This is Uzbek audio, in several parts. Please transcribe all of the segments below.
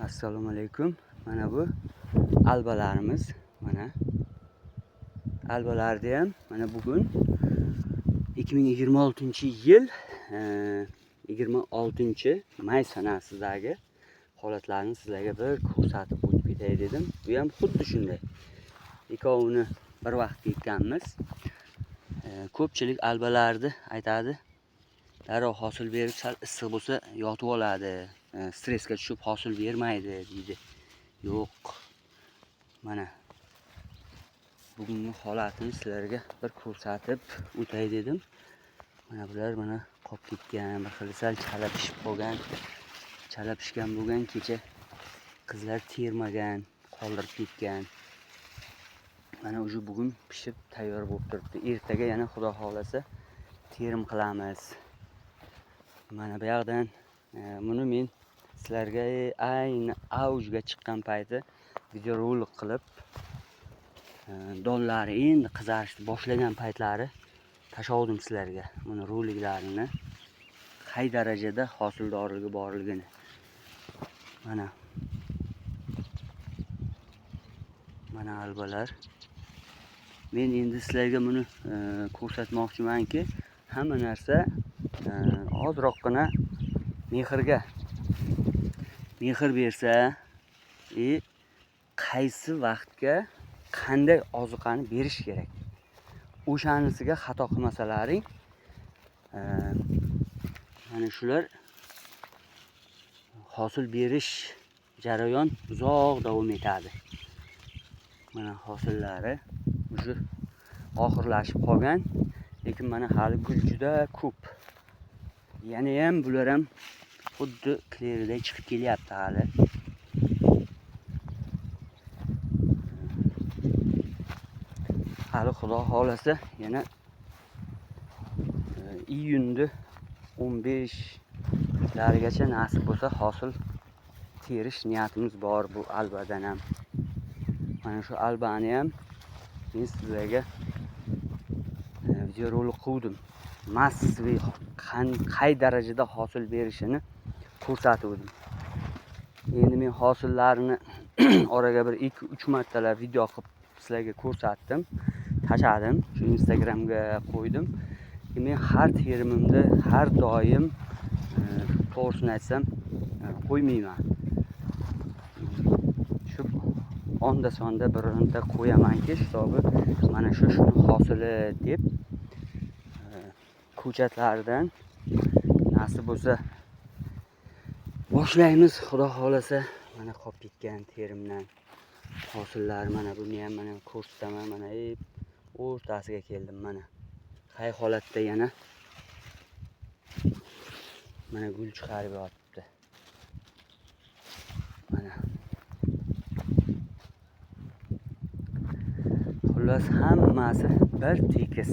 Assalomu alaykum. Mana bu albalarimiz. Mana albalarda ham mana bugun 2026-yil 26-may sanasidagi holatlarni sizlarga bir ko'rsatib o'tib ketay dedim. Bu ham xuddi shunday. Ikkovini bir vaqtga ekkanmiz. Ko'pchilik albalarni aytadi, darrov hosil berib, sal issiq bo'lsa yotib oladi, stressga tushib hosil bermaydi deydi. Yo'q. Mana bugungi holatini sizlarga bir ko'rsatib o'tay dedim. Mana bular mana qolib ketgan, bir xil sal chala pishib qolgan, chala pishgan bo'lgan, kecha qizlar termagan, qoldirib ketgan. Mana o'sha bugun pishib tayyor bo'lib turibdi. Ertaga yana xudo xolasa terim qilamiz. Mana bu yoqdan buni men sizlarga ayni avjga chiqqan payti videorolik qilib, donlari endi qizarishni boshlagan paytlari tashlavdim sizlarga. Buni roliklarini qay darajada hosildorligi borligini. Mana albalar. Men endi sizlarga buni ko'rsatmoqchimanki, hamma narsa ozroqgina mehr bersa, qaysi vaqtga qanday oziqani berish kerak. O'shanisiga xato qilmasalaring, mana shular hosil berish jarayon uzoq davom etadi. Mana hosillari o'sha oxirlashib qolgan, lekin mana hali gul juda ko'p. Yana ham bular ham xuddi kleriday chiqib kelyapti hali. Hali xudo xolasa yana iyunda 15larigacha nasib bo'lsa hosil terish niyatimiz bor bu albadan ham. Mana shu albani ham men sizlarga videorolik qildim. Massiviy qay darajada hosil berishini ko'rsatdim. Endi men hosillarni oraga bir 2-3 martalar video qilib sizlarga ko'rsatdim, tashladim, shu Instagramga qo'ydim. Men har terimimda har doim to'g'risini aytsam qo'ymayman. Shu onda sonda bironta qo'yamanki, hisobi mana shu hosili deb ko'chatlardan nasib bo'lsa boshlaymiz xudo xolasa. Mana qolib ketgan terimdan hosillar, mana buni ham mana ko'rsataman. Mana o'rtasiga keldim. Mana qay holatda yana mana gul chiqarib yotibdi. Mana xullas hammasi bir tekis.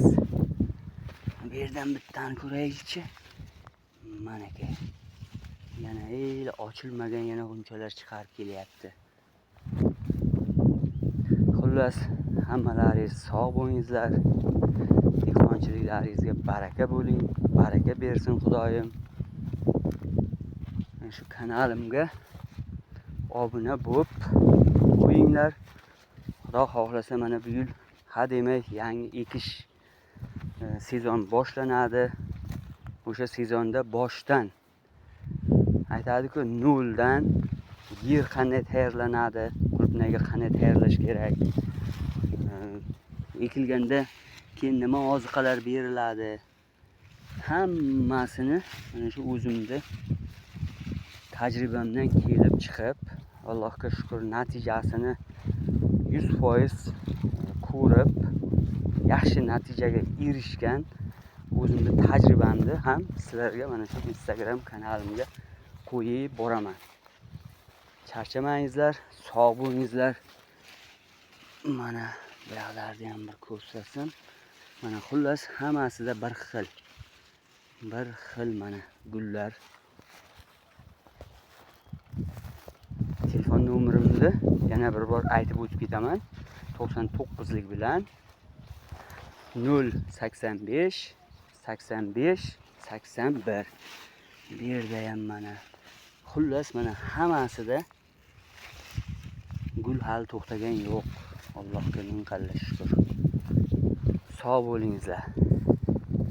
Bu yerdan bittani ko'raylikchi. Mana ke. Yana ochilmagan yana bunchalar chiqarib kelyapti. Xullas hammalaringiz sog' bo'lingizlar. Dehqonchiliklaringizga baraka bo'ling. Baraka bersin Xudoyim. Shu kanalimga obuna bo'lib qo'yinglar. Xudo xohlasa mana bu yil hademay yangi ekish sezon boshlanadi. O'sha sezonda boshdan aytadi-ku, noldan yer qanday tayyorlanadi, qulupnayga qanday tayyorlash kerak, ekilganda keyin nima oziqalar beriladi, hammasini mana shu o'zimda tajribamdan kelib chiqib, Allohga shukr, natijasini 100% ko'rib, yaxshi natijaga erishgan o'zimda tajribamni ham sizlarga mana shu Instagram kanalimga qo'yib boraman. Charchamangizlar, sog' bo'lingizlar. Mana bu yoqlarni ham bir ko'rsatsam. Mana xullas hammasida bir xil mana gullar. Telefon nomerimni yana bir bor aytib o'tib ketaman. 99lik bilan 085 85 81. Bu yerda ham mana xullas mana hammasida Gul hali to'xtagan yo'q. Allohga ming qalla shukr. Sog' bo'lingizlar.